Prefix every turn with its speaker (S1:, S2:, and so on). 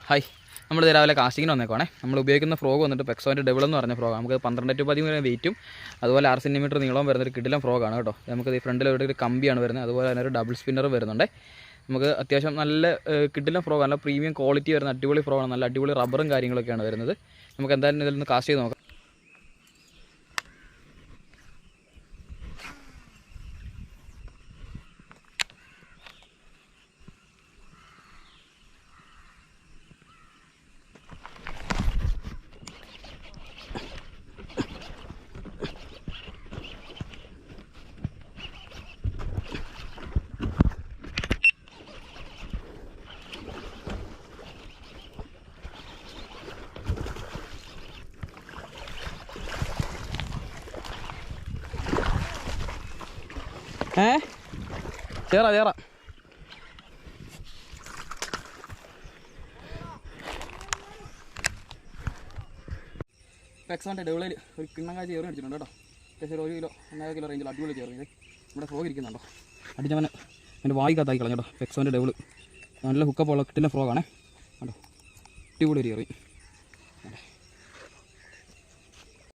S1: Hi, നമ്മൾ രാവിലെ കാസ്റ്റിങ്ങിന് വന്നേക്കുവാണേ. നമ്മൾ ഉപയോഗിക്കുന്ന ഫ്രോഗ് വന്നിട്ട് പെക്സോൻ്റെ ഡബിൾ എന്ന് പറഞ്ഞ ഫ്രോഗ്. നമുക്ക് 12 to 13 വെയിറ്റും അതുപോലെ 6 സെൻറ്റിമീറ്റർ നീളം വരുന്നൊരു കിടിലം ഫ്രോഗാണ് കേട്ടോ. നമുക്ക് ഈ ഫ്രണ്ടിൽ ഒരു കമ്പിയാണ് വരുന്നത്, അതുപോലെ തന്നെ ഒരു ഡബിൾ സ്പിന്നർ വരുന്നുണ്ട്. നമുക്ക് അത്യാവശ്യം നല്ല കിടിലം ഫ്രോഗ്, നല്ല പ്രീമിയം ക്വാളിറ്റി വരുന്ന അടിപൊളി ഫ്രോഗാണ്. നല്ല അടിപൊളി റബ്ബറും കാര്യങ്ങളൊക്കെയാണ് വരുന്നത്. നമുക്ക് എന്തായാലും ഇതിൽ നിന്ന് കാസ്റ്റ് ചെയ്ത് നോക്കാം. ചേറാ പെക്സോൻ്റെ ഡബിളിൽ ഒരു കിണ്ണങ്ങാഴ്ച ചേർന്ന് അടിച്ചിട്ടുണ്ട് കേട്ടോ. അത്യാവശ്യം 1 കിലോ 1.5 കിലോ റേഞ്ചിൽ അടിപൊളി ചേർന്ന്. ഇത് നമ്മുടെ ഫ്രോഗ് ഇരിക്കുന്നുണ്ടോ, അടിച്ചവനെ എൻ്റെ വായിക്കകത്താക്കി കളഞ്ഞു കേട്ടോ. പെക്സോൻ്റെ ഡബിൾ നല്ല ഹുക്കപ്പുള്ള കിട്ടുന്ന ഫ്രോഗാണേ കേട്ടോ. അടിപൊളി ഒരു കയറി.